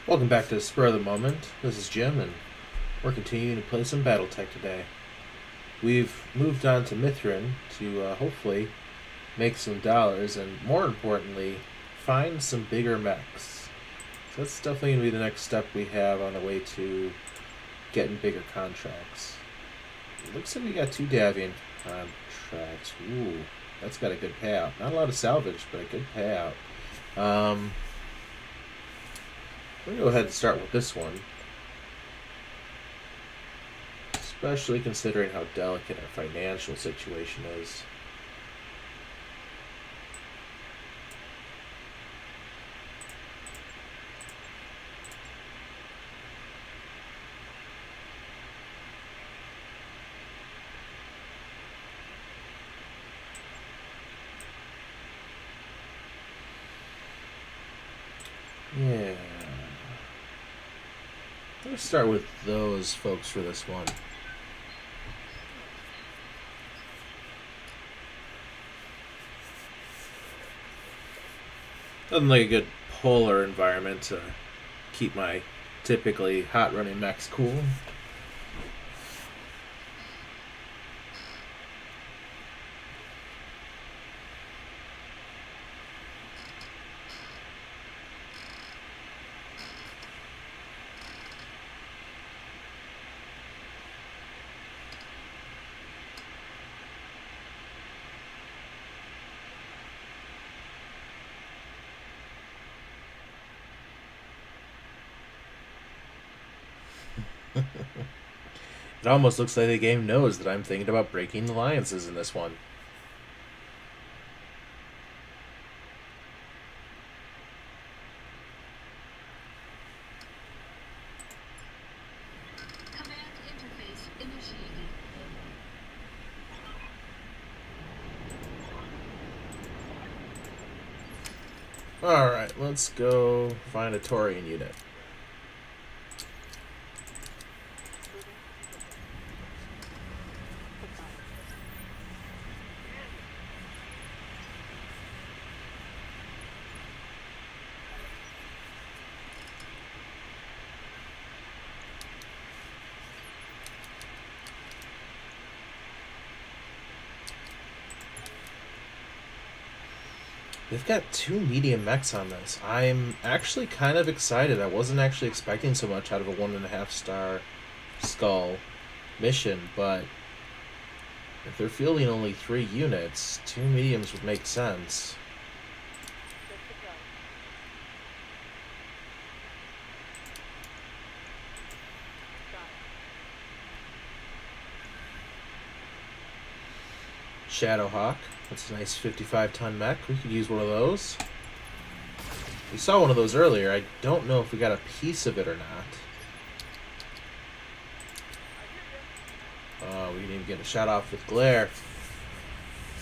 Welcome back to the Spur of the Moment. This is Jim, and we're continuing to play some BattleTech today. We've moved on to Mithrin to hopefully make some dollars, and more importantly, find some bigger mechs. So that's definitely going to be the next step we have on the way to getting bigger contracts. It looks like we got 2 Davian contracts. Ooh, that's got a good payout. Not a lot of salvage, but a good payout. We're going to go ahead and start with this one. Especially considering how delicate our financial situation is. Yeah. Let's start with those folks for this one. Nothing like a good polar environment to keep my typically hot running mechs cool. It almost looks like the game knows that I'm thinking about breaking alliances in this one. Command interface initiated. Alright, let's go find a Taurian unit. They've got 2 medium mechs on this. I'm actually kind of excited. I wasn't actually expecting so much out of a 1.5 star skull mission, but if they're fielding only 3 units, 2 mediums would make sense. Shadowhawk. That's a nice 55-ton mech. We could use one of those. We saw one of those earlier. I don't know if we got a piece of it or not. Oh, we didn't even get a shot off with glare.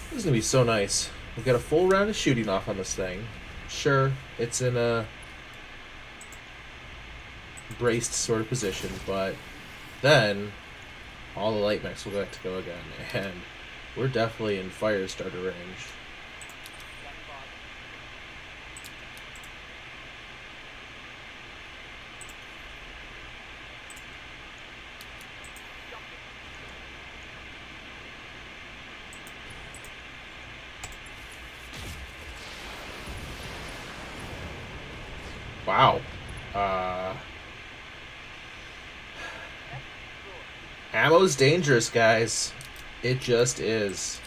This is going to be so nice. We got a full round of shooting off on this thing. Sure, it's in a braced sort of position, but then all the light mechs will get to go again, and we're definitely in fire starter range. Wow. Ammo's dangerous, guys. It just is.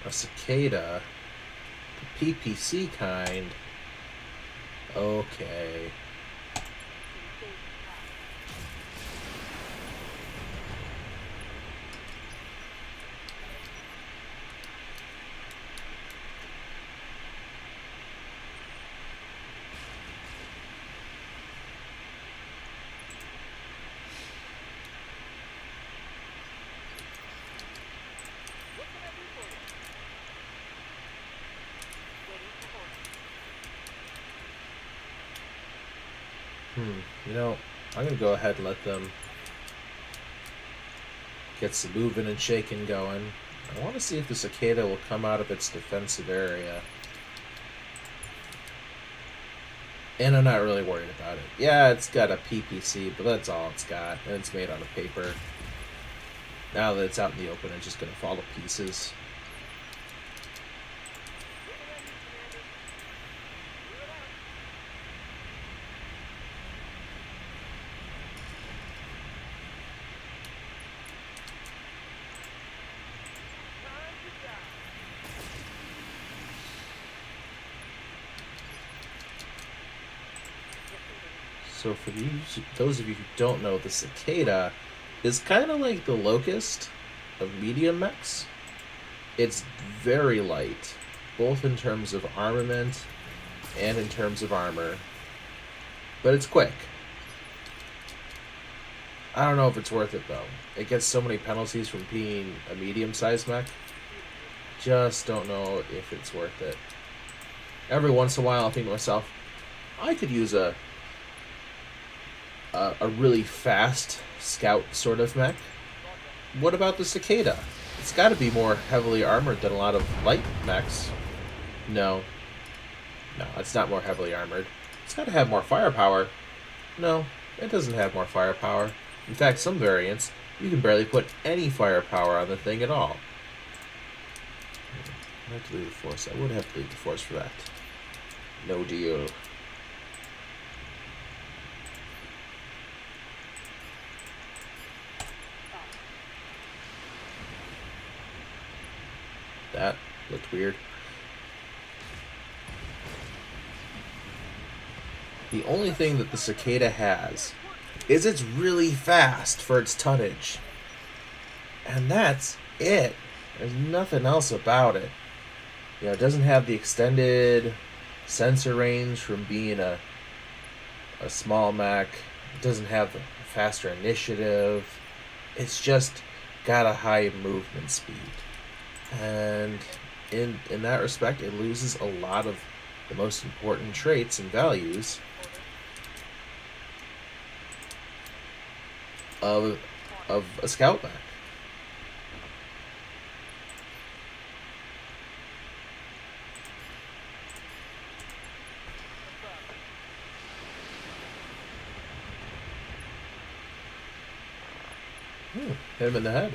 A cicada. The PPC kind. Okay. You know, I'm gonna go ahead and let them get some moving and shaking going. I want to see if the cicada will come out of its defensive area. And I'm not really worried about it. Yeah, it's got a PPC, but that's all it's got. And it's made out of paper. Now that it's out in the open, it's just going to fall to pieces. So for those of you who don't know, the cicada is kind of like the locust of medium mechs. It's very light, both in terms of armament and in terms of armor, but it's quick. I don't know if it's worth it though. It gets so many penalties from being a medium-sized mech. Just don't know if it's worth it. Every once in a while, I think to myself, I could use a really fast scout sort of mech. What about the cicada? It's got to be more heavily armored than a lot of light mechs. No, it's not more heavily armored. It's got to have more firepower. No, it doesn't have more firepower. In fact, some variants, you can barely put any firepower on the thing at all. I have to leave the force. I would have to leave the force for that. No deal. That looked weird. The only thing that the cicada has is it's really fast for its tonnage. And that's it. There's nothing else about it. You know, it doesn't have the extended sensor range from being a small mech. It doesn't have the faster initiative. It's just got a high movement speed. And in that respect, it loses a lot of the most important traits and values of a scout mech. Hit him in the head.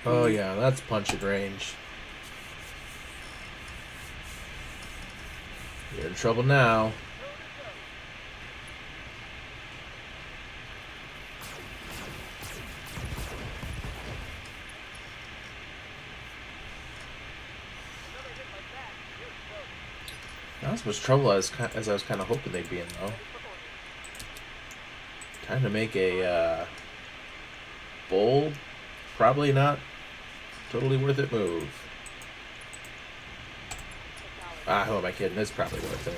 Oh yeah, that's punching range. You're in trouble now. Not as much trouble as I was kind of hoping they'd be in, though. Time to make a bold, probably not totally worth it move. Ah, who am I kidding? It's probably worth it.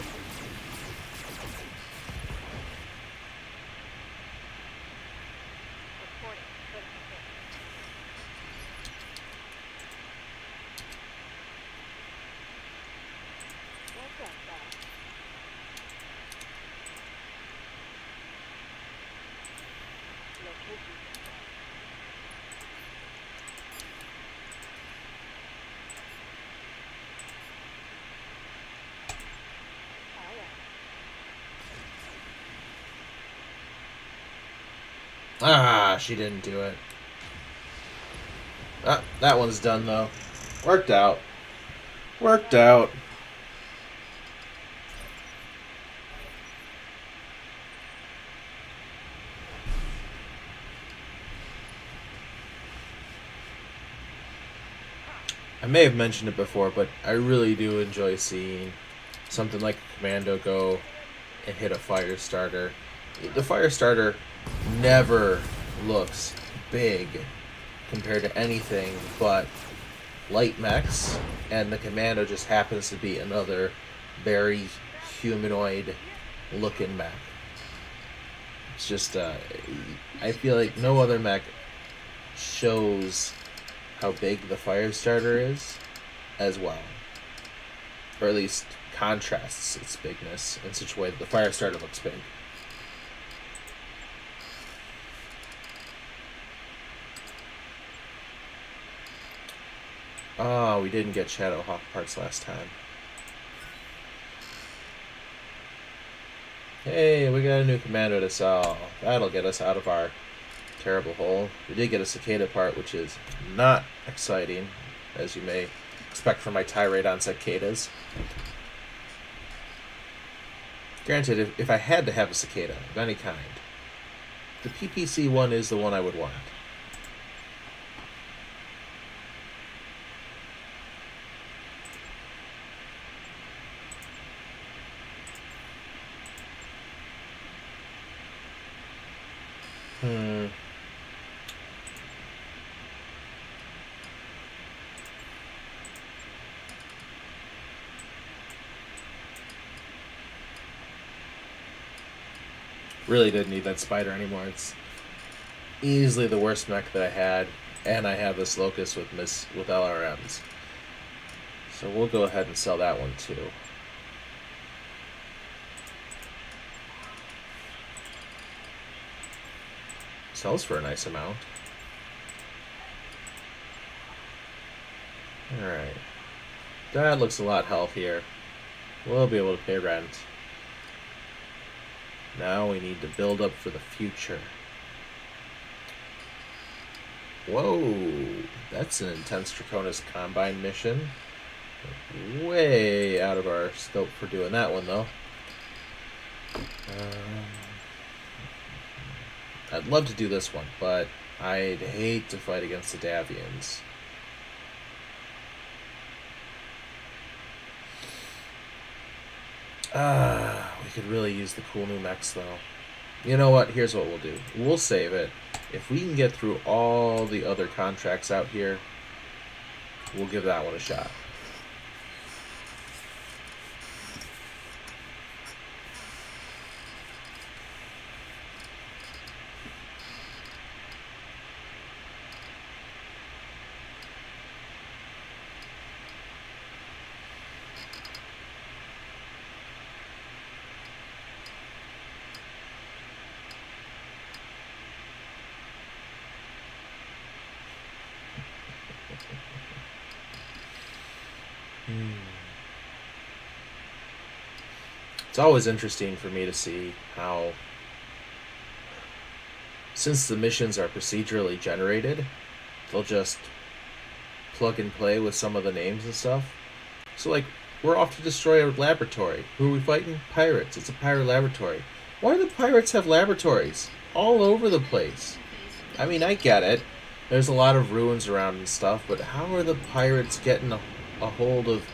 Ah, she didn't do it. That one's done, though. Worked out. Worked out. I may have mentioned it before, but I really do enjoy seeing something like a commando go and hit a fire starter. The fire starter never looks big compared to anything but light mechs, and the Commando just happens to be another very humanoid looking mech. It's just, I feel like no other mech shows how big the Firestarter is as well. Or at least contrasts its bigness in such a way that the Firestarter looks big. Oh, we didn't get Shadowhawk parts last time. Hey, we got a new Commando to sell. That'll get us out of our terrible hole. We did get a Cicada part, which is not exciting, as you may expect from my tirade on cicadas. Granted, if I had to have a Cicada of any kind, the PPC one is the one I would want. Really didn't need that spider anymore. It's easily the worst mech that I had, and I have this Locust with LRMs. So we'll go ahead and sell that one too. Sells for a nice amount. Alright. That looks a lot healthier. We'll be able to pay rent. Now we need to build up for the future. Whoa, that's an intense Draconis Combine mission. Way out of our scope for doing that one, though. I'd love to do this one, but I'd hate to fight against the Davians. We could really use the cool new mechs, though. You know what? Here's what we'll do. We'll save it. If we can get through all the other contracts out here, we'll give that one a shot. It's always interesting for me to see how, since the missions are procedurally generated, they'll just plug and play with some of the names and stuff. So, like, we're off to destroy a laboratory. Who are we fighting? Pirates. It's a pirate laboratory. Why do the pirates have laboratories all over the place? I mean, I get it. There's a lot of ruins around and stuff, but how are the pirates getting a hold of,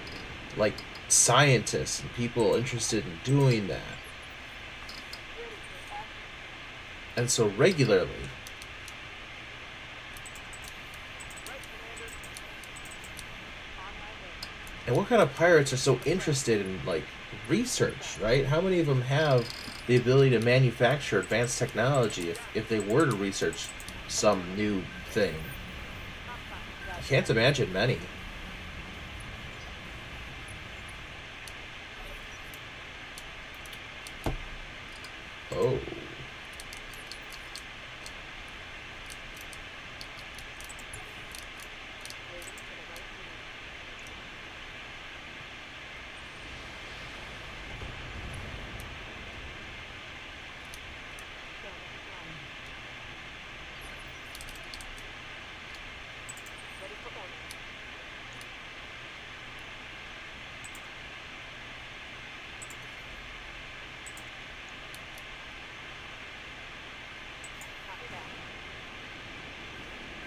like, scientists and people interested in doing that? And so regularly. And what kind of pirates are so interested in, like, research, right? How many of them have the ability to manufacture advanced technology if they were to research some new thing? I can't imagine many. Oh.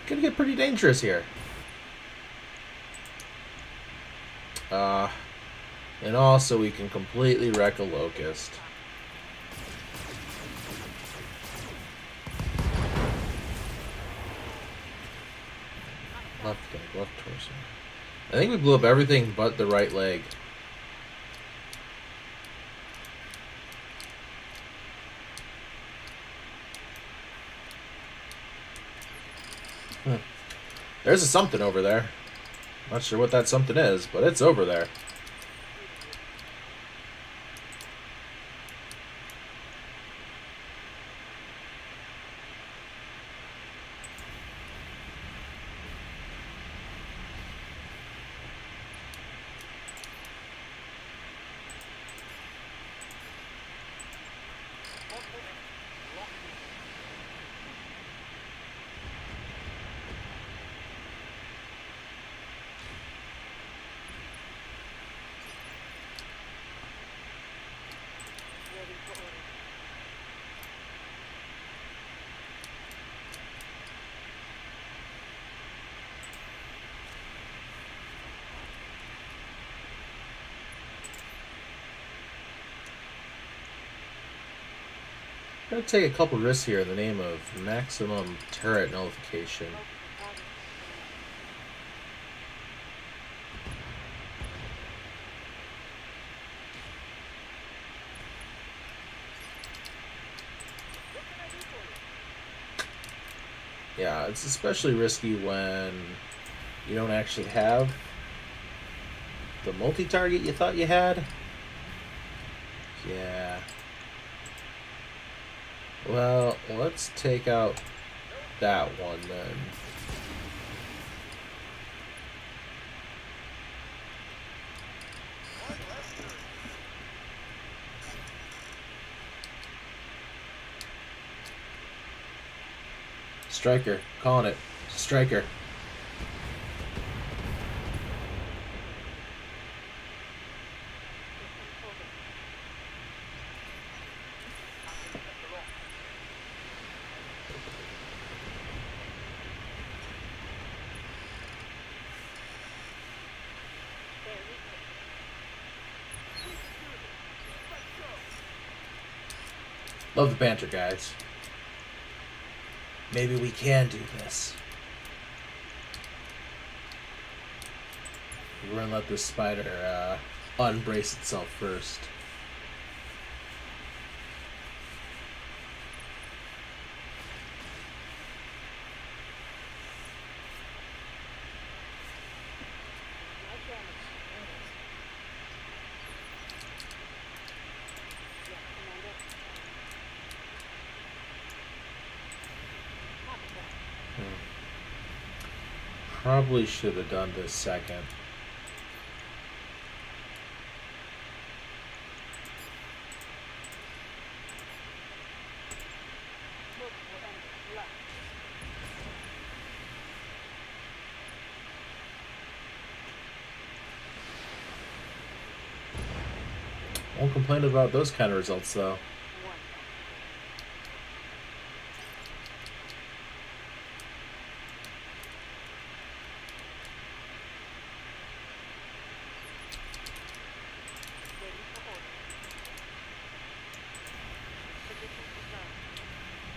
Gonna get pretty dangerous here. And also we can completely wreck a Locust. Left leg, left torso. I think we blew up everything but the right leg. There's a something over there. Not sure what that something is, but it's over there. I'm going to take a couple risks here in the name of maximum turret nullification. Yeah, it's especially risky when you don't actually have the multi-target you thought you had. Yeah. Well, let's take out that one then. Striker, calling it. Striker. Love the banter, guys. Maybe we can do this. We're gonna let this spider unbrace itself first. Probably should have done this second. Won't complain about those kind of results, though.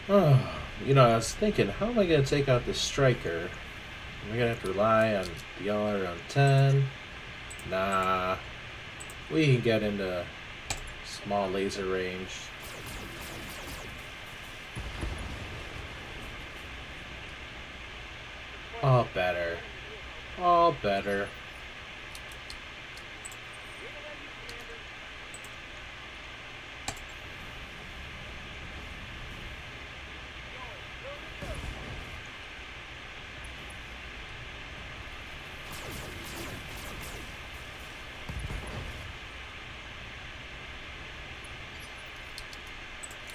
Oh, you know, I was thinking, how am I going to take out this striker? Am I going to have to rely on the other on 10? Nah. We can get into small laser range. All better. All better.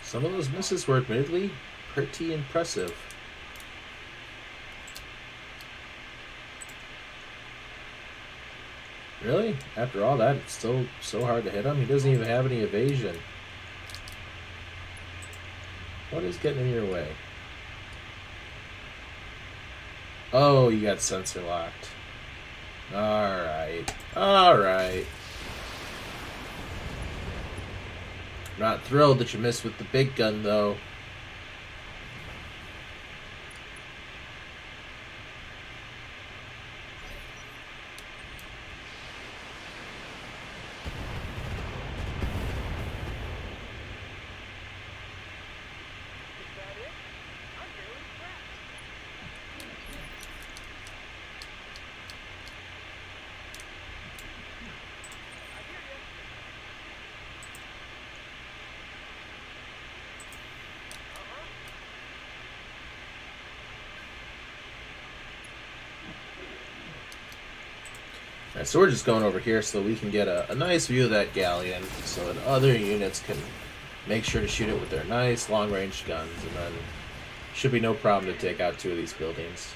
Some of those misses were admittedly pretty impressive. Really? After all that, it's still so hard to hit him? He doesn't even have any evasion. What is getting in your way? Oh, you got sensor locked. Alright. Alright. Not thrilled that you missed with the big gun, though. Alright, so we're just going over here so we can get a nice view of that galleon so that other units can make sure to shoot it with their nice long-range guns, and then should be no problem to take out 2 of these buildings.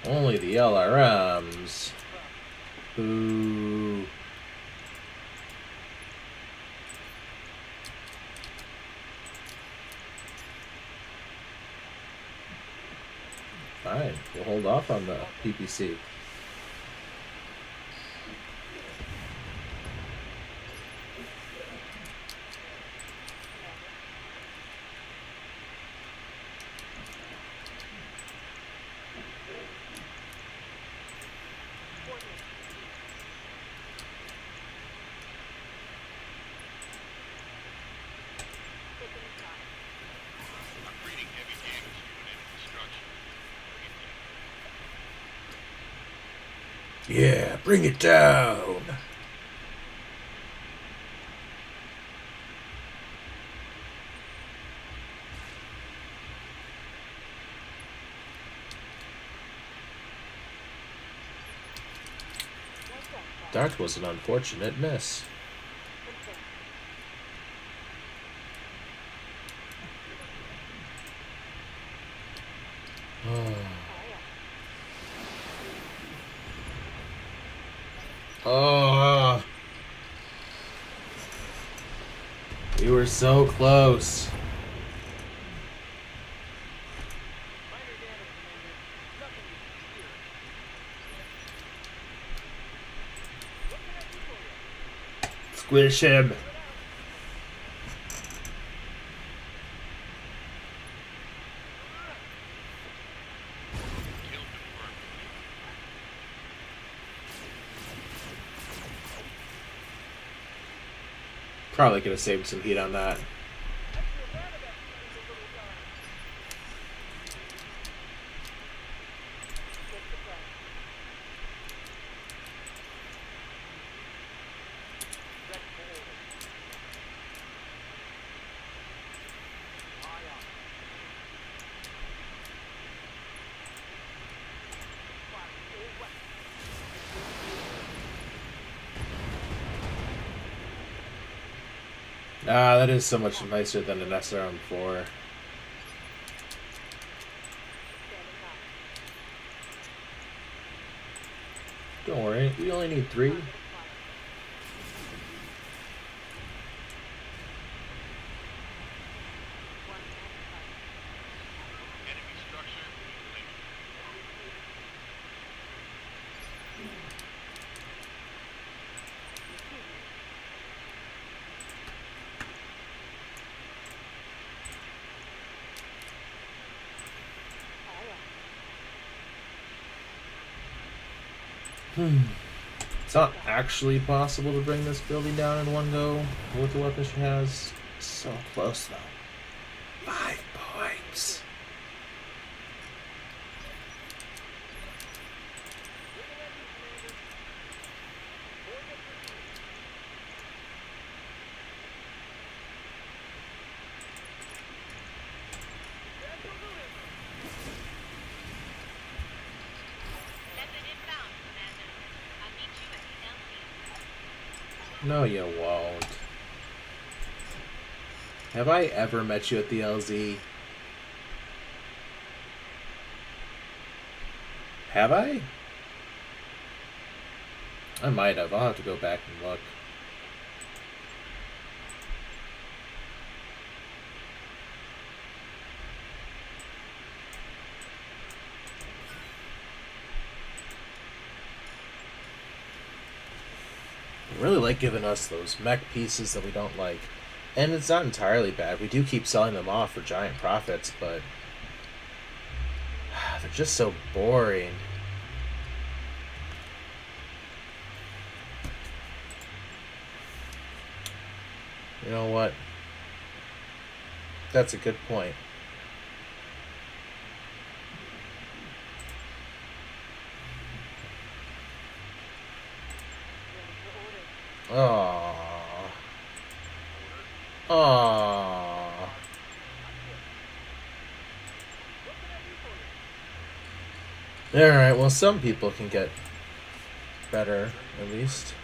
Only the LRMs. Boo. Fine, we'll hold off on the PPC. Yeah, bring it down. That was an unfortunate miss. Oh, we were so close. Squish him. Probably could have saved some heat on that. Ah, that is so much nicer than an SRM4. Don't worry, we only need 3. It's not actually possible to bring this building down in one go with the weapon she has. So close though. 5 points. No, you won't. Have I ever met you at the LZ? Have I? I might have. I'll have to go back and look. Really like giving us those mech pieces that we don't like. And it's not entirely bad. We do keep selling them off for giant profits, but they're just so boring. You know what? That's a good point. Oh. Aww. Alright, well, some people can get better, at least.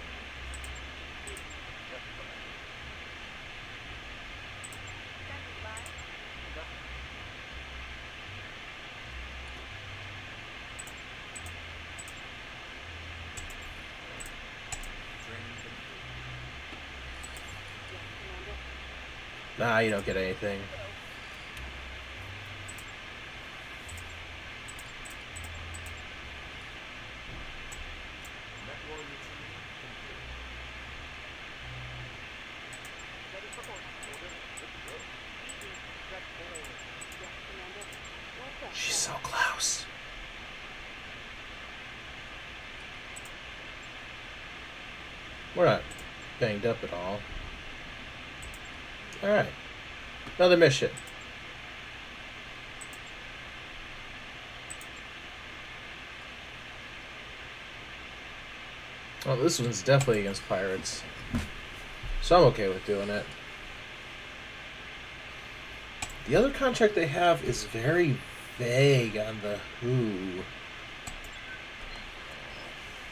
Nah, you don't get anything. She's so close. We're not banged up at all. Alright. Another mission. Well, this one's definitely against pirates. So I'm okay with doing it. The other contract they have is very vague on the who.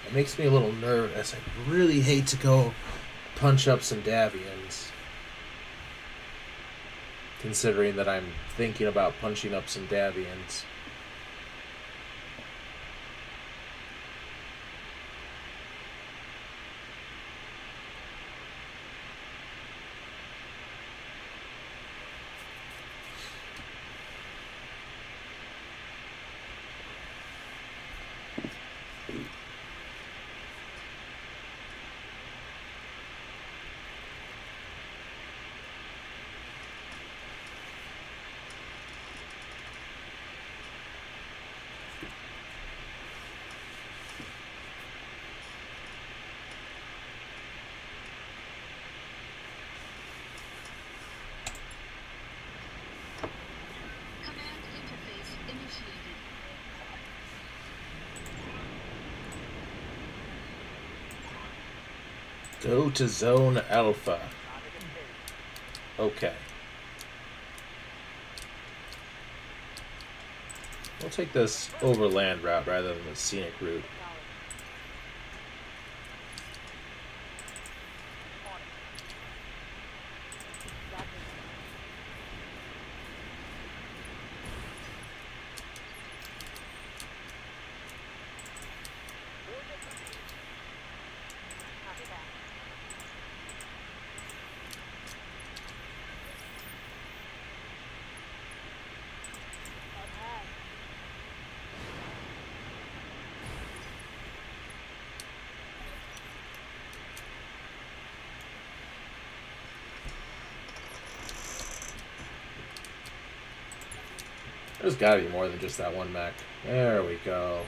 It makes me a little nervous. I really hate to go punch up some Davians. Considering that I'm thinking about punching up some Davians. Command interface initiated. Go to Zone Alpha. Okay. We'll take this overland route rather than the scenic route. There's gotta be more than just that one mech. There we go.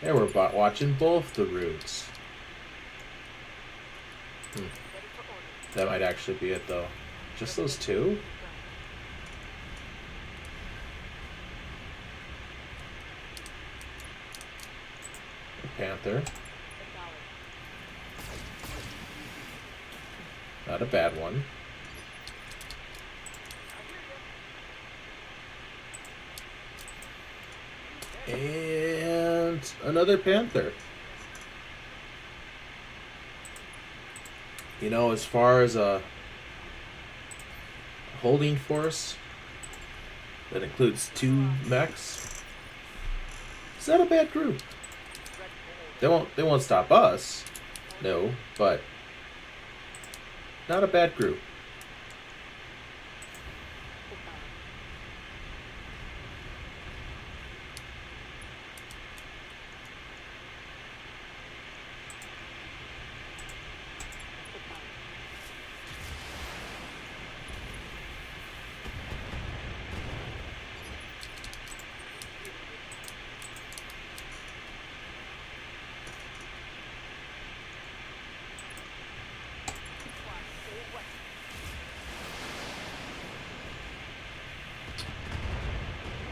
There we're watching both the routes. That might actually be it though. Just those two? Panther. Not a bad one. And another Panther. You know, as far as a holding force that includes 2 mechs, it's not a bad group. They won't stop us, no, but not a bad group.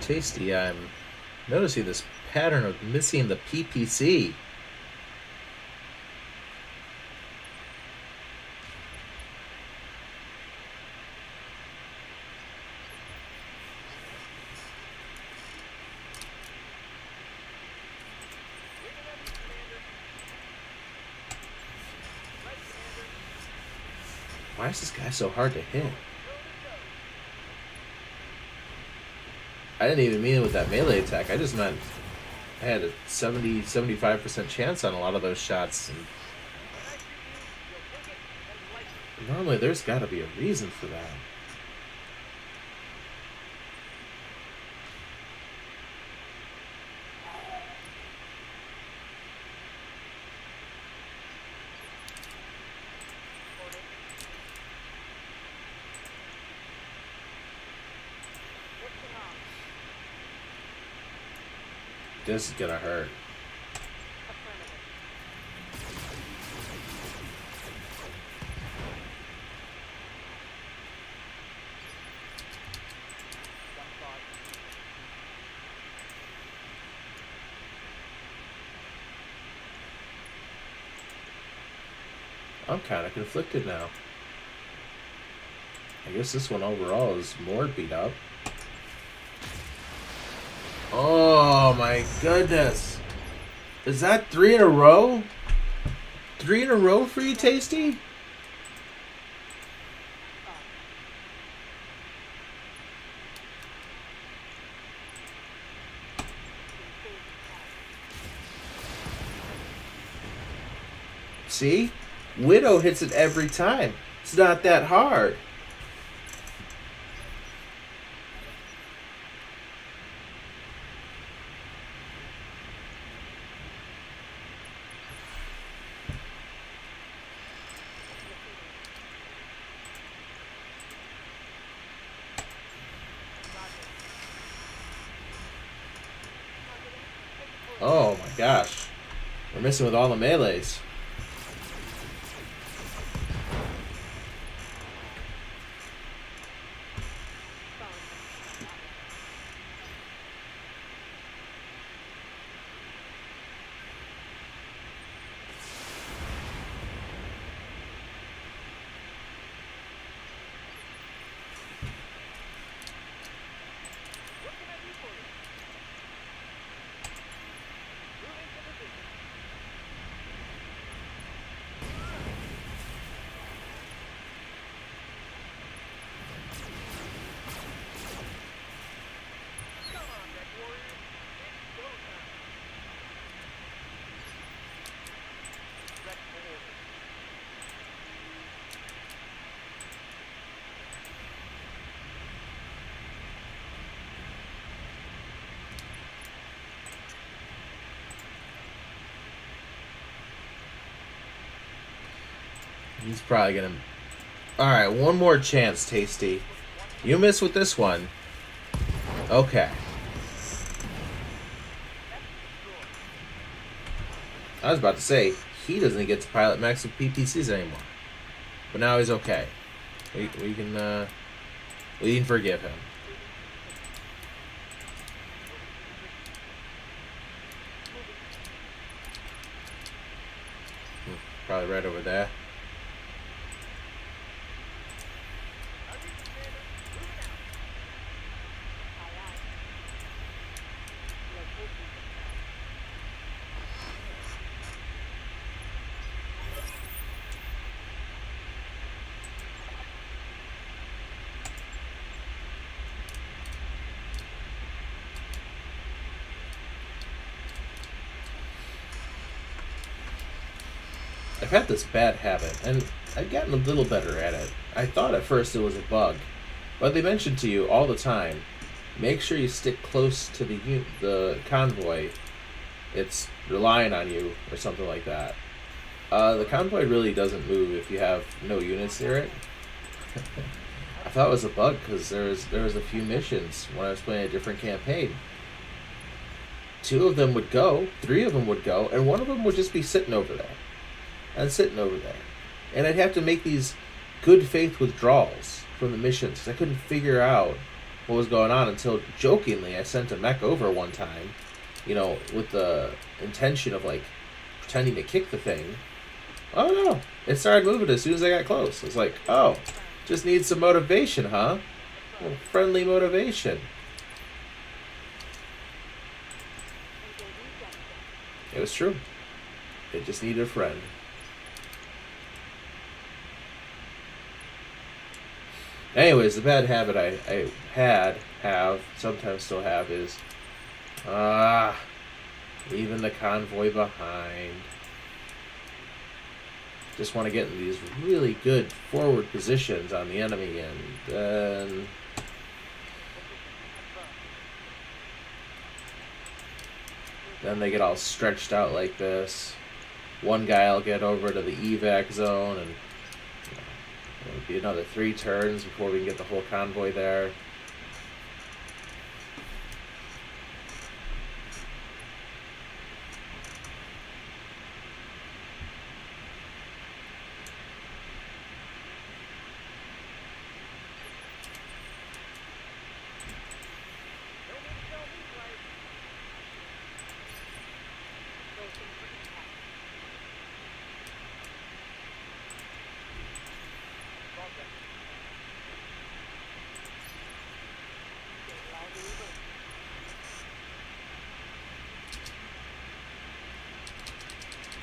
Tasty, I'm noticing this pattern of missing the PPC. Why is this guy so hard to hit? I didn't even mean it with that melee attack. I just meant I had a 75% chance on a lot of those shots. And normally there's got to be a reason for that. This is gonna hurt. I'm kind of conflicted now. I guess this one overall is more beat up. Oh my goodness. Is that 3 in a row? 3 in a row for you, Tasty? See? Widow hits it every time. It's not that hard. Oh my gosh. We're missing with all the melees. He's probably gonna... Alright, one more chance, Tasty. You miss with this one. Okay. I was about to say, he doesn't get to pilot mechs with PPCs anymore. But now he's okay. We can forgive him. Probably right over there. I've had this bad habit, and I've gotten a little better at it. I thought at first it was a bug, but they mention to you all the time, make sure you stick close to the convoy. It's relying on you, or something like that. The convoy really doesn't move if you have no units near it. I thought it was a bug because there was a few missions when I was playing a different campaign. 2 of them would go, 3 of them would go, and 1 of them would just be sitting over there. And sitting over there. And I'd have to make these good faith withdrawals from the missions because I couldn't figure out what was going on until jokingly I sent a mech over one time, with the intention of like pretending to kick the thing. Oh no, it started moving as soon as I got close. I was like, oh, just need some motivation, huh? A little friendly motivation. It was true. It just needed a friend. Anyways, the bad habit I have, sometimes still have is, leaving the convoy behind. Just want to get in these really good forward positions on the enemy, and then they get all stretched out like this. One guy will get over to the evac zone, and it'll be another 3 turns before we can get the whole convoy there.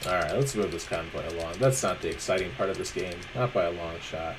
Alright, let's move this convoy along. That's not the exciting part of this game. Not by a long shot.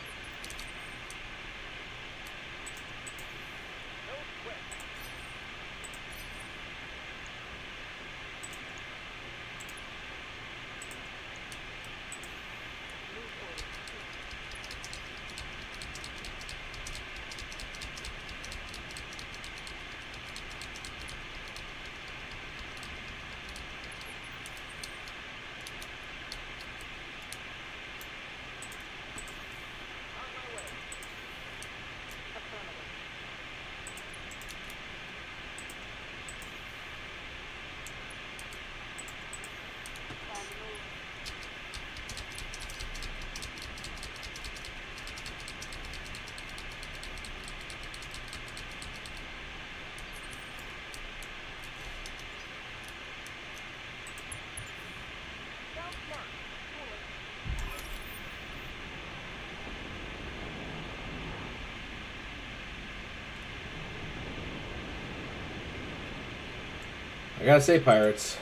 I gotta say, Pirates,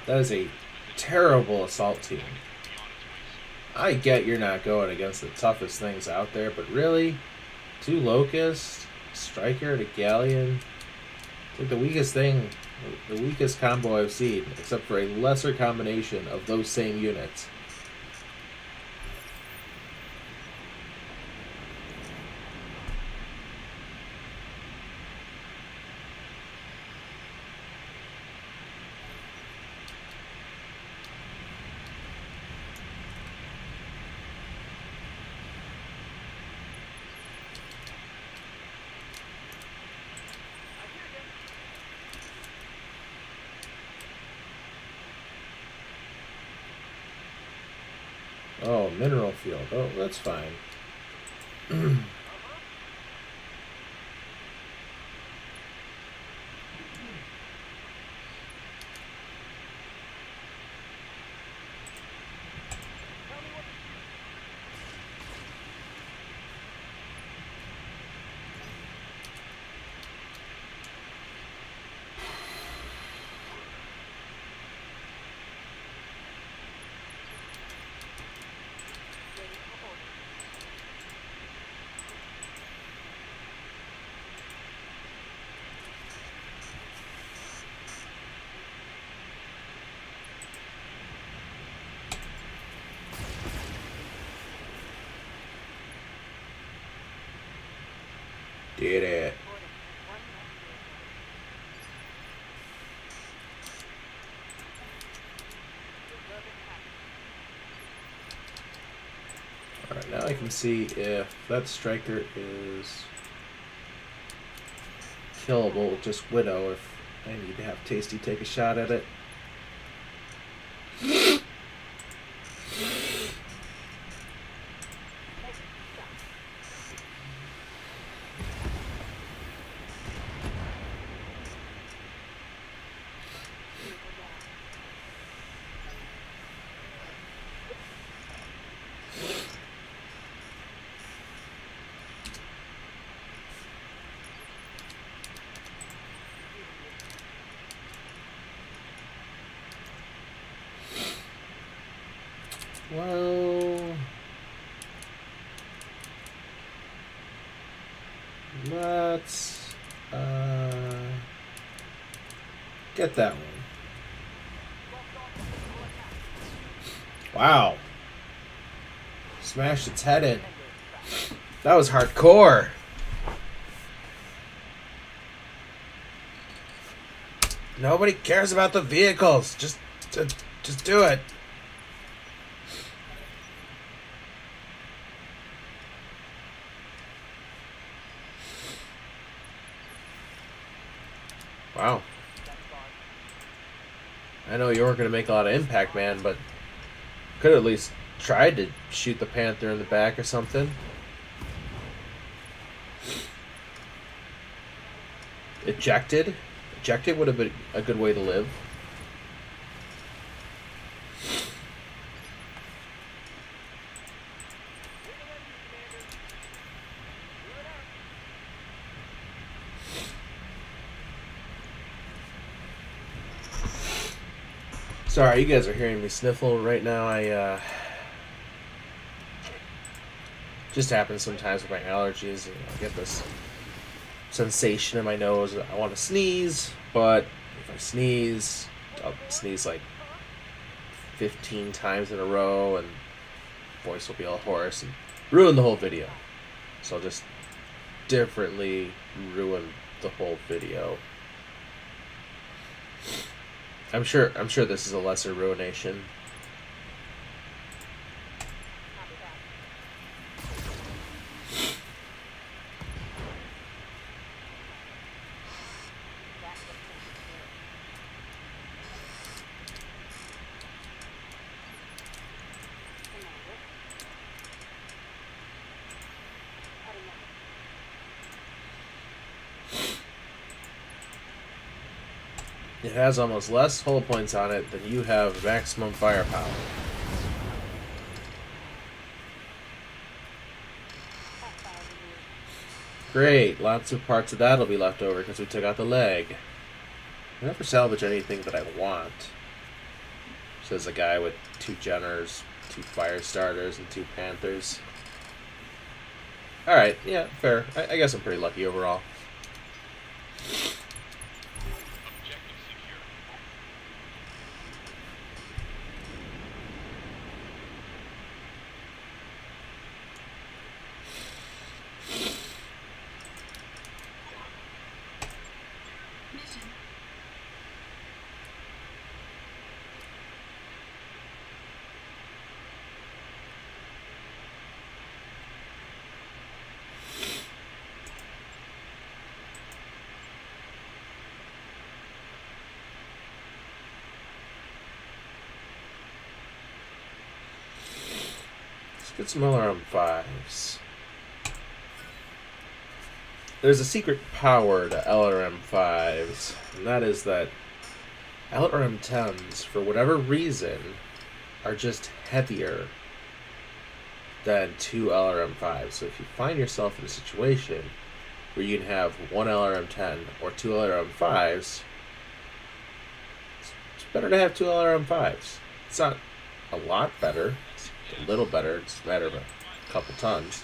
that is a terrible assault team. I get you're not going against the toughest things out there, but really? 2 Locusts, Striker, and a Galleon? It's like the weakest thing, the weakest combo I've seen, except for a lesser combination of those same units. Oh, mineral field. Oh, that's fine. Did it. Alright, now I can see if that striker is killable with just Widow if I need to have Tasty take a shot at it. Well, Let's get that one. Wow. Smashed its head in. That was hardcore. Nobody cares about the vehicles. Just do it. Wow. I know you weren't going to make a lot of impact, man, but could have at least tried to shoot the Panther in the back or something. Ejected? Ejected would have been a good way to live. Sorry, you guys are hearing me sniffle right now. I just happens sometimes with my allergies. You know, I get this sensation in my nose. I want to sneeze, but if I sneeze, I'll sneeze like 15 times in a row, and voice will be all hoarse and ruin the whole video. So I'll just differently ruin the whole video. I'm sure this is a lesser ruination. It has almost less hull points on it than you have maximum firepower. Great, lots of parts of that will be left over because we took out the leg. I never salvage anything that I want. Says a guy with 2 Jenners, 2 fire starters, and 2 Panthers. Alright, yeah, fair. I guess I'm pretty lucky overall. Get some LRM-5s. There's a secret power to LRM-5s, and that is that LRM-10s, for whatever reason, are just heavier than 2 LRM-5s. So if you find yourself in a situation where you can have 1 LRM-10 or 2 LRM-5s, it's better to have 2 LRM-5s. It's not a lot better. It's a little better. It's a matter of a couple tons.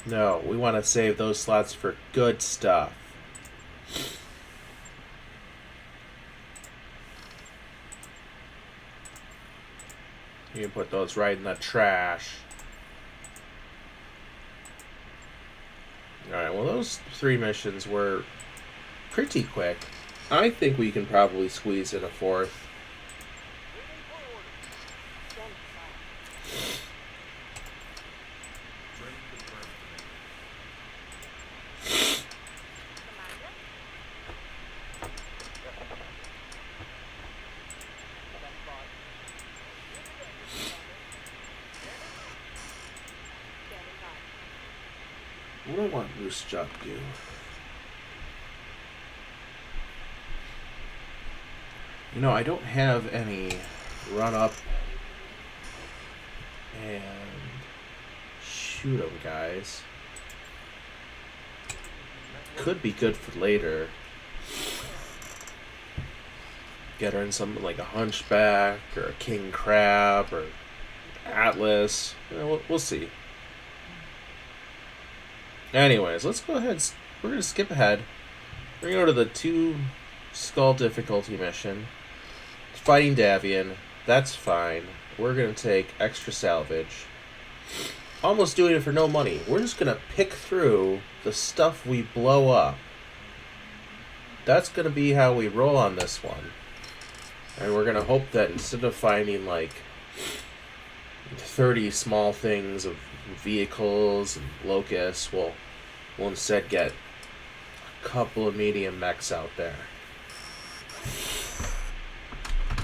No, we want to save those slots for good stuff. You can put those right in the trash. Alright, well those 3 missions were pretty quick. I think we can probably squeeze in a 4th. What do I want Moose Jaw to do? You know, I don't have any run up and shoot them guys. Could be good for later. Get her in something like a Hunchback or a King Crab or Atlas. You know, we'll see. Anyways, let's go ahead. We're going to skip ahead. We're going to go to the 2 skull difficulty mission. Fighting Davian. That's fine. We're going to take extra salvage. Almost doing it for no money. We're just going to pick through the stuff we blow up. That's going to be how we roll on this one. And we're going to hope that instead of finding like 30 small things of vehicles and locusts, we'll instead get a couple of medium mechs out there.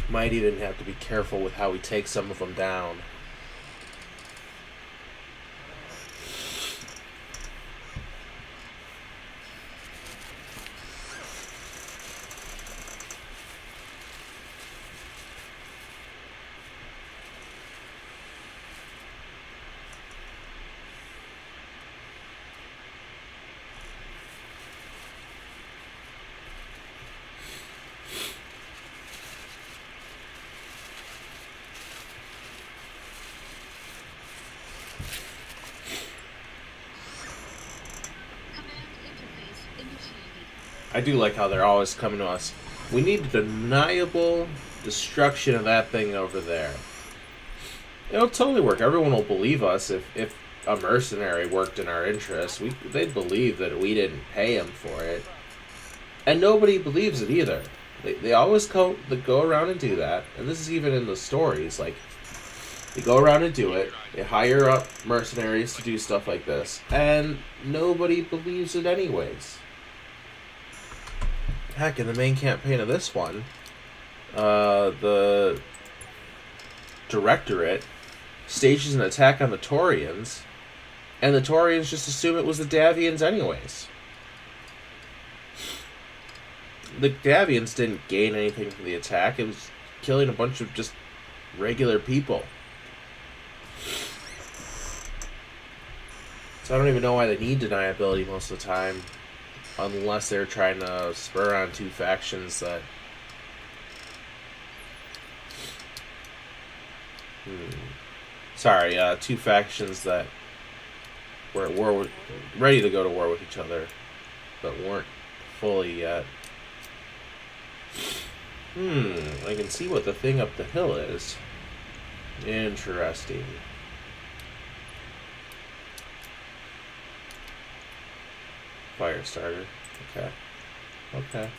Might even have to be careful with how we take some of them down. I do like how they're always coming to us. We need deniable destruction of that thing over there. It'll totally work. Everyone will believe us if a mercenary worked in our interest. They'd believe that we didn't pay him for it. And nobody believes it either. They always go around and do that. And this is even in the stories. Like, they go around and do it. They hire up mercenaries to do stuff like this. And nobody believes it anyways. Heck, in the main campaign of this one, the Directorate stages an attack on the Taurians, and the Taurians just assume it was the Davians anyways. The Davians didn't gain anything from the attack. It was killing a bunch of just regular people. So I don't even know why they need deniability most of the time. Unless they're trying to spur on 2 factions that... Sorry, 2 factions that were at war with... ready to go to war with each other, but weren't fully yet. I can see what the thing up the hill is. Interesting. Fire starter. Okay. Okay.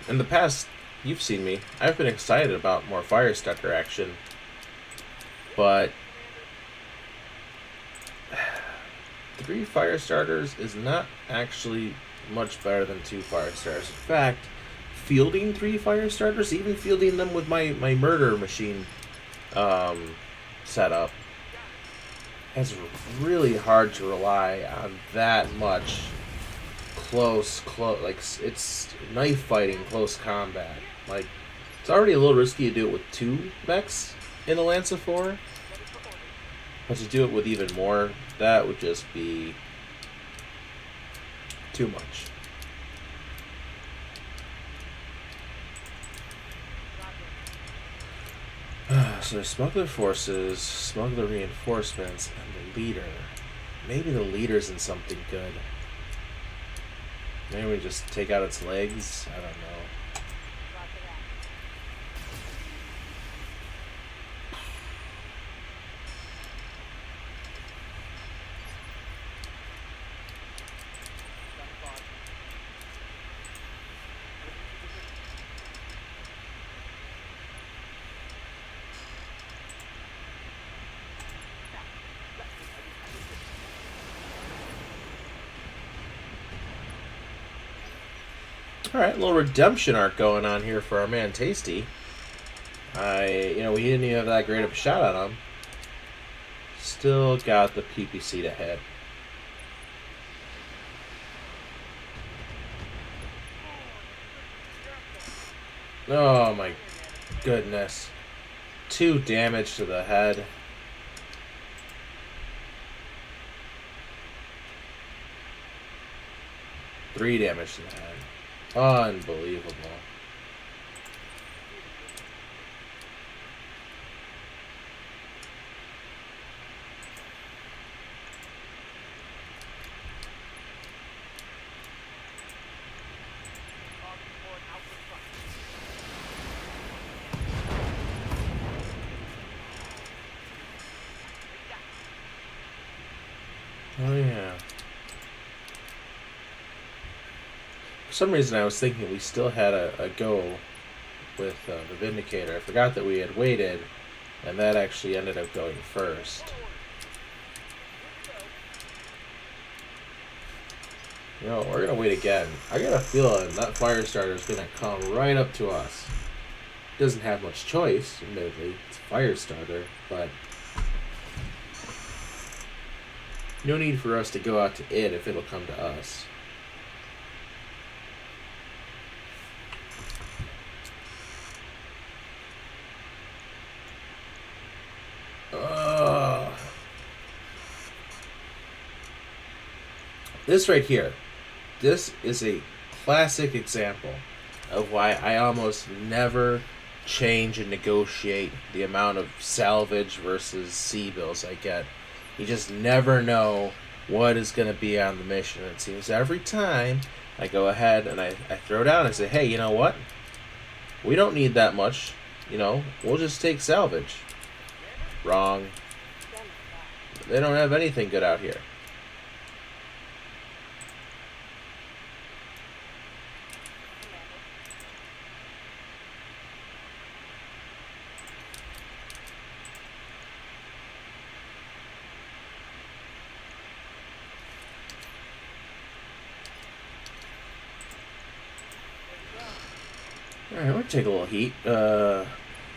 In the past, you've seen me. I've been excited about more Firestecker action, but 3 fire starters is not actually much better than 2 fire starters. In fact, fielding 3 fire starters, even fielding them with my murder machine setup, it's really hard to rely on that much close, like, it's knife fighting, close combat. Like, it's already a little risky to do it with 2 mechs in a Lance of 4, but to do it with even more, that would just be too much. So there's smuggler forces, smuggler reinforcements, and the leader. Maybe the leader's in something good. Maybe we just take out its legs? I don't know. Alright, a little redemption arc going on here for our man Tasty. We didn't even have that great of a shot on him. Still got the PPC to hit. Oh my goodness. 2 damage to the head. Three damage to the head. Unbelievable. Oh yeah. For some reason I was thinking we still had a go with the Vindicator. I forgot that we had waited, and that actually ended up going first. You know, we're gonna wait again. I got a feeling that fire starter is gonna come right up to us. Doesn't have much choice, admittedly. It's a fire starter, but no need for us to go out to it if it'll come to us. This right here, this is a classic example of why I almost never change and negotiate the amount of salvage versus C bills I get. You just never know what is going to be on the mission. It seems every time I go ahead and I throw down and say, hey, you know what? We don't need that much. You know, we'll just take salvage. Wrong. They don't have anything good out here. Alright, we'll take a little heat. A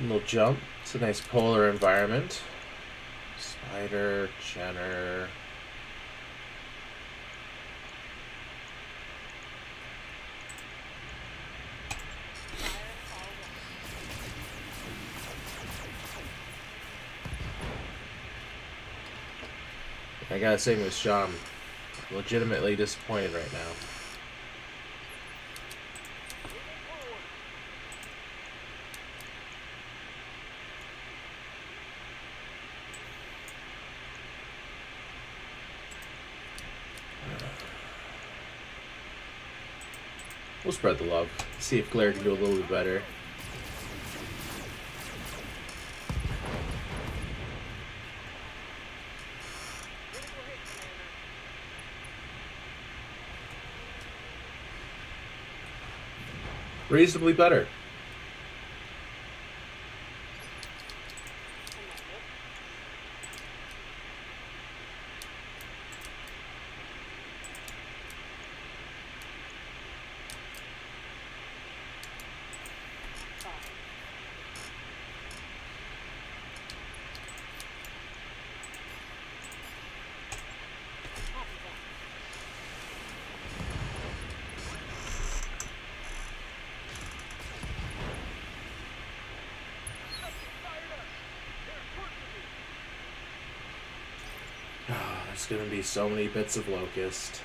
little jump. It's a nice polar environment. Spider, Jenner. I gotta say, Miss Shaw, I'm legitimately disappointed right now. We'll spread the love. See if Claire can do a little bit better. Reasonably better. There's gonna be so many bits of locust.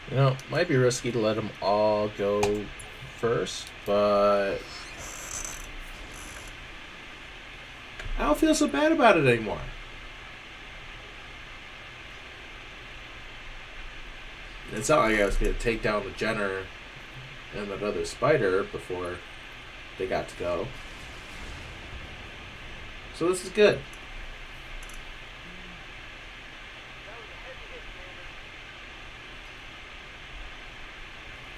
You know, might be risky to let them all go first, but I don't feel so bad about it anymore. It's not like I was going to take down the Jenner and that other spider before they got to go. So this is good.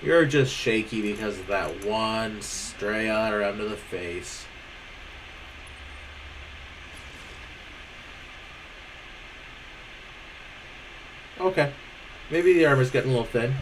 You're just shaky because of that one stray LRM to the face. Okay. Maybe the armor's getting a little thin.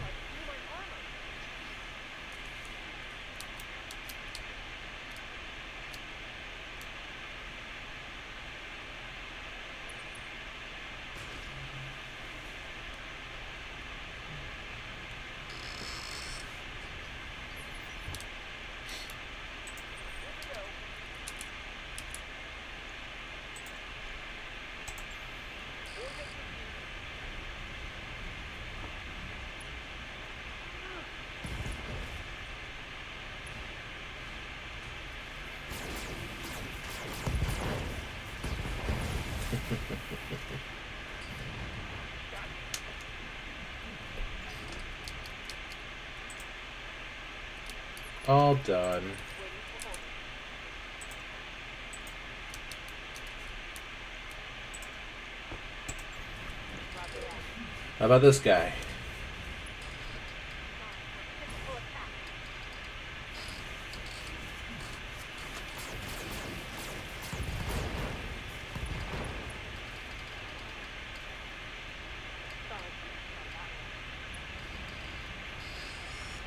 All done. How about this guy?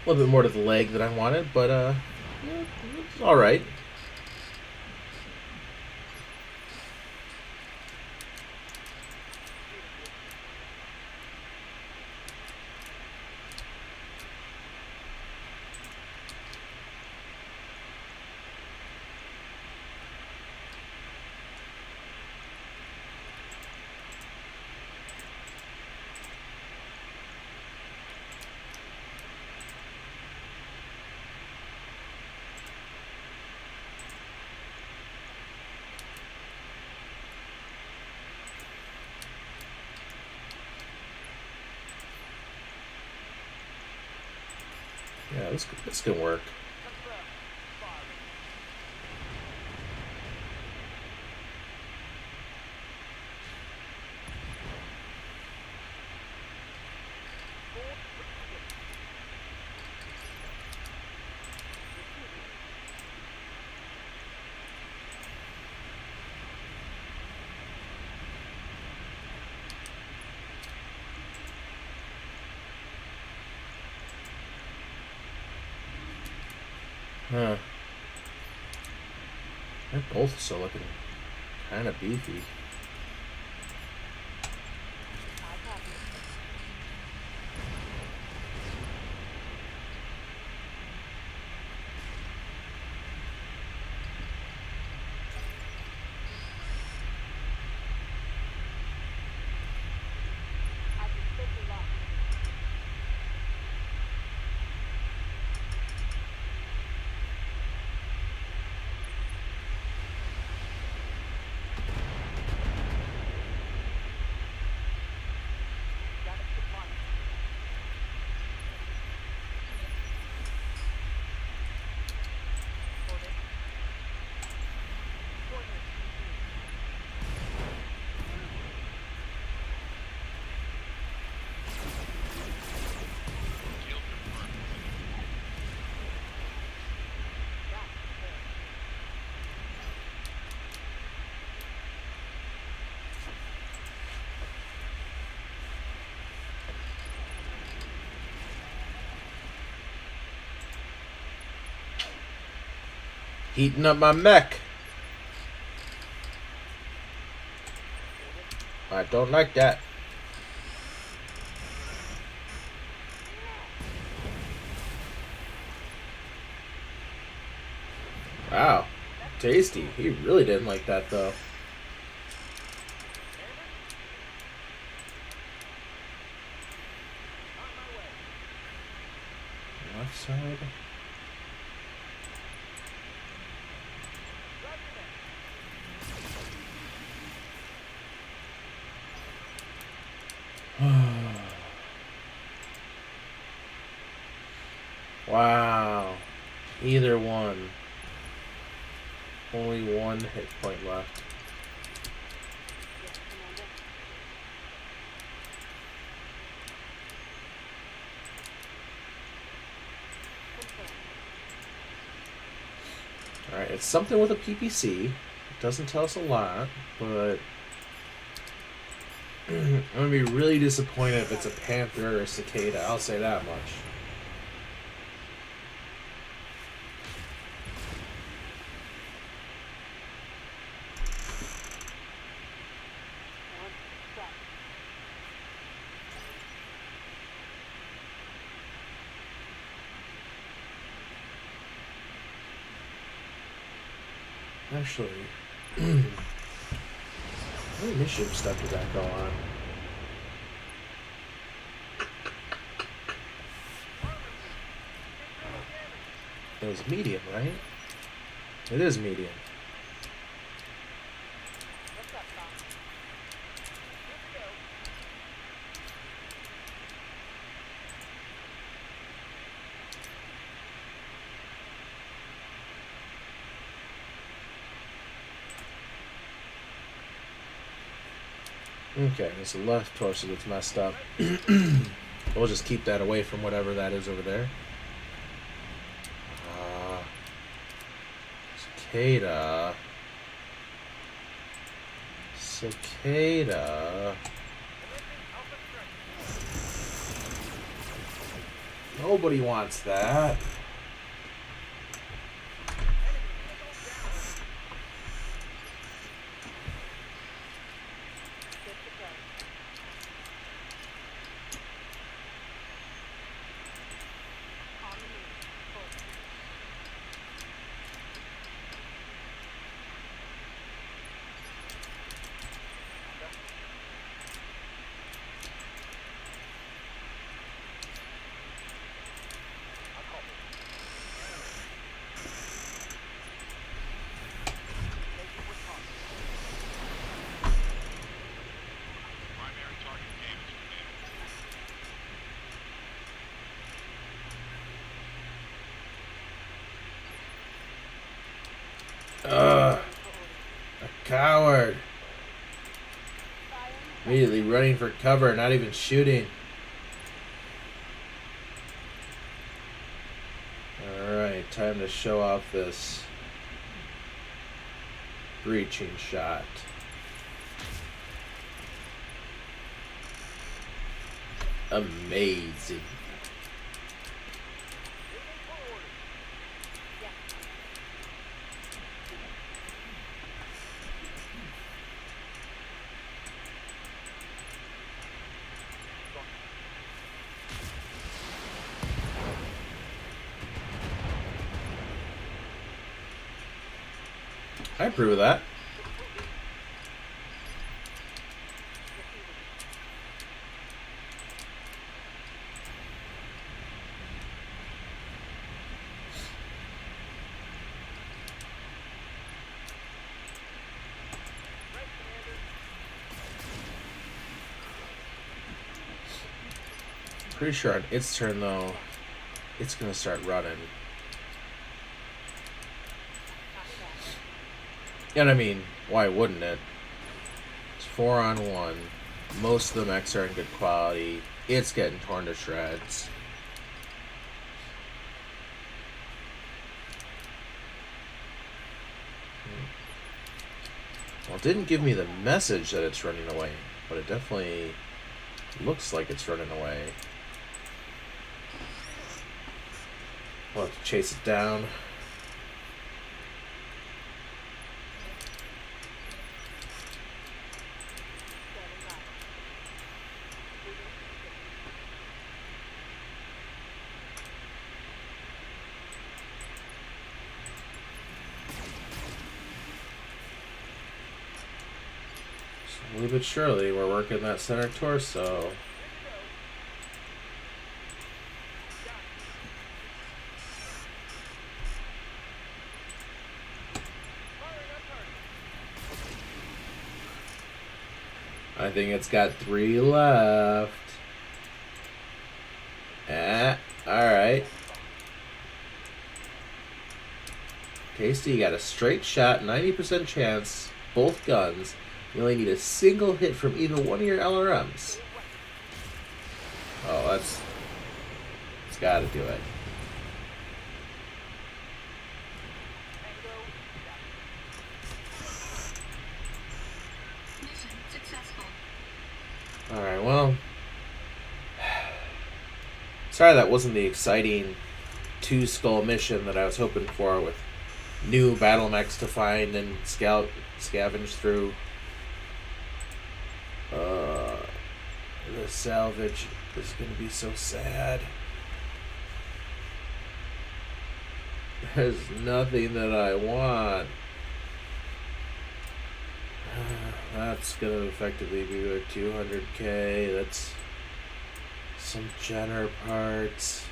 A little bit more to the leg than I wanted, but it's all right. Yeah, this can work. Huh. They're both still looking kind of beefy. Heating up my mech. I don't like that. Wow. Tasty. He really didn't like that though. Left side. Wow. Either one. Only one hit point left. Alright, it's something with a PPC. It doesn't tell us a lot, but I'm gonna be really disappointed if it's a panther or a cicada. I'll say that much. Actually, how many mission stuff did that go on? It was medium, right? It is medium. Okay, it's the left torso that's messed up. We'll just keep that away from whatever that is over there. Cicada. Cicada. Nobody wants that. A coward. Immediately running for cover, not even shooting. Alright, time to show off this breaching shot. Amazing. I approve of that. Pretty sure on its turn though, it's gonna start running. And I mean, why wouldn't it? It's 4-on-1. Most of the mechs are in good quality. It's getting torn to shreds. Well, it didn't give me the message that it's running away, but it definitely looks like it's running away. We'll have to chase it down. Slowly but surely, we're working that center torso. I think it's got 3 left. Alright. Pasty, you got a straight shot, 90% chance, both guns. You only need a single hit from either one of your LRMs. Oh, it's gotta do it. Mission successful. Alright, well. Sorry that wasn't the exciting 2-skull mission that I was hoping for with new battle mechs to find and scavenge through. The salvage is going to be so sad. There's nothing that I want. That's going to effectively be like 200k. That's some Jenner parts.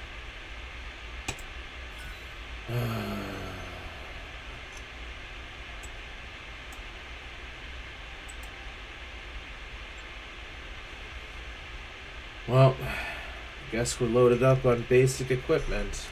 Well, I guess we're loaded up on basic equipment.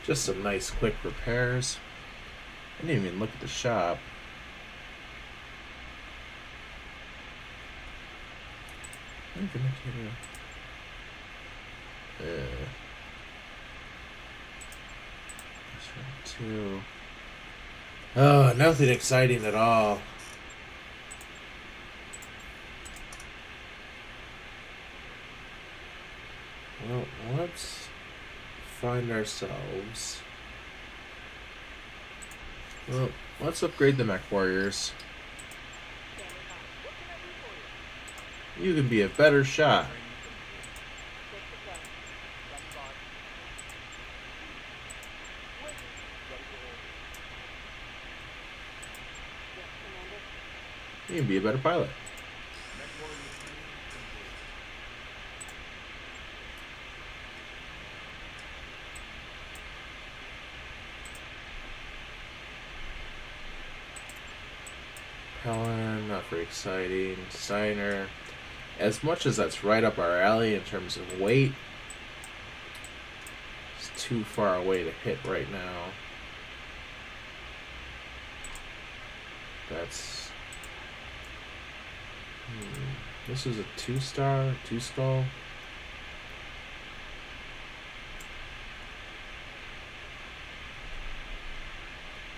Just some nice quick repairs. I didn't even look at the shop. Two. Oh, nothing exciting at all. Well, let's find ourselves. Well, let's upgrade the mech warriors. You can be a better shot. You can be a better pilot. Helen, not very exciting. Steiner, as much as that's right up our alley in terms of weight, it's too far away to hit right now. That's... This is a 2-star, 2-skull.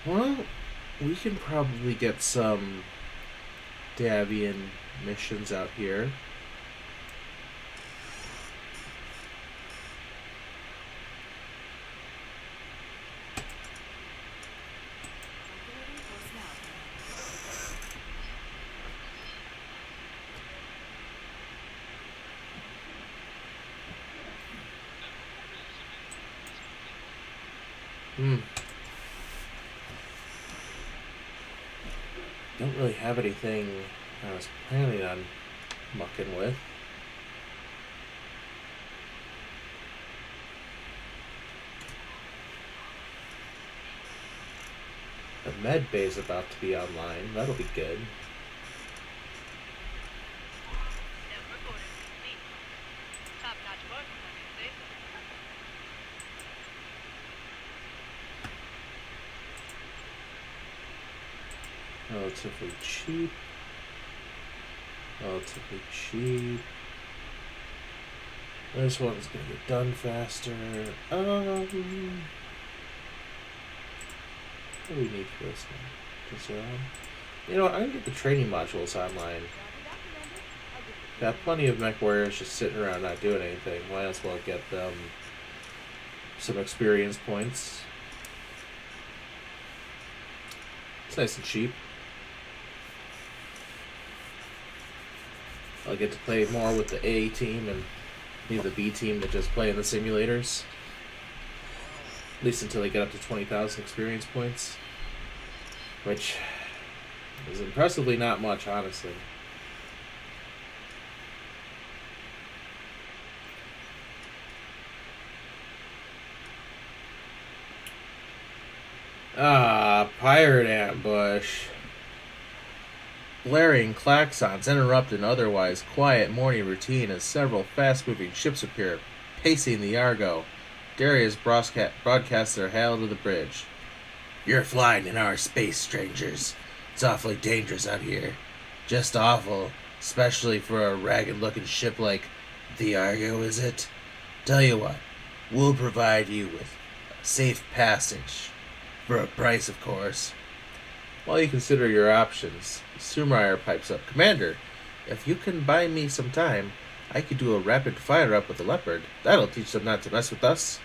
Well, we can probably get some Davian missions out here. Don't really have anything I was planning on mucking with. The med bay is about to be online. That'll be good. Relatively cheap. Relatively cheap. This one's gonna get done faster. What do we need for this one? Just, you know what, I'm gonna get the training modules online. Got plenty of mech warriors just sitting around not doing anything. Might as well get them some experience points. It's nice and cheap. I'll get to play more with the A team and leave the B team to just play in the simulators. At least until they get up to 20,000 experience points. Which is impressively not much, honestly. Ah, pirate ambush. Blaring klaxons interrupt an otherwise quiet morning routine as several fast-moving ships appear, pacing the Argo. Darius broadcasts their hail to the bridge. "You're flying in our space, strangers. It's awfully dangerous out here. Just awful, especially for a ragged-looking ship like the Argo, is it? Tell you what, we'll provide you with safe passage. For a price, of course." While you consider your options, Sumire pipes up. "Commander, if you can buy me some time, I could do a rapid fire-up with the Leopard. That'll teach them not to mess with us."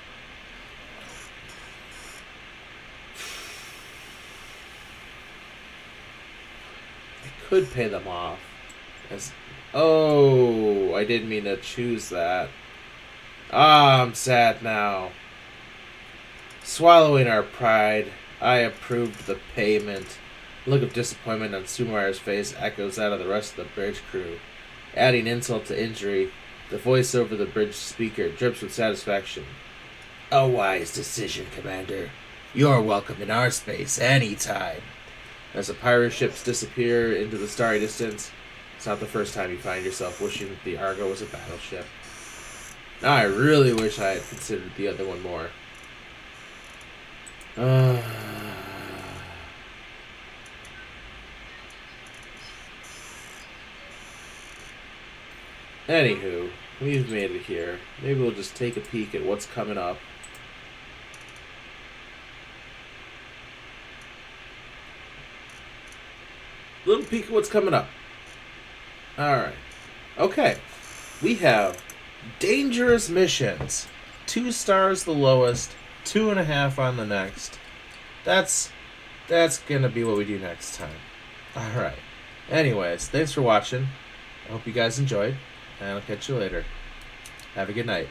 I could pay them off. Oh, I didn't mean to choose that. Ah, I'm sad now. Swallowing our pride, I approved the payment. A look of disappointment on Sumire's face echoes out of the rest of the bridge crew. Adding insult to injury, the voice over the bridge speaker drips with satisfaction. "A wise decision, Commander. You're welcome in our space anytime." As the pirate ships disappear into the starry distance, it's not the first time you find yourself wishing that the Argo was a battleship. Now I really wish I had considered the other one more. Anywho, we've made it here. Maybe we'll just take a peek at what's coming up. Little peek at what's coming up. Alright. Okay. We have dangerous missions. 2 stars the lowest, 2.5 on the next. That's gonna be what we do next time. Alright. Anyways, thanks for watching. I hope you guys enjoyed, and I'll catch you later. Have a good night.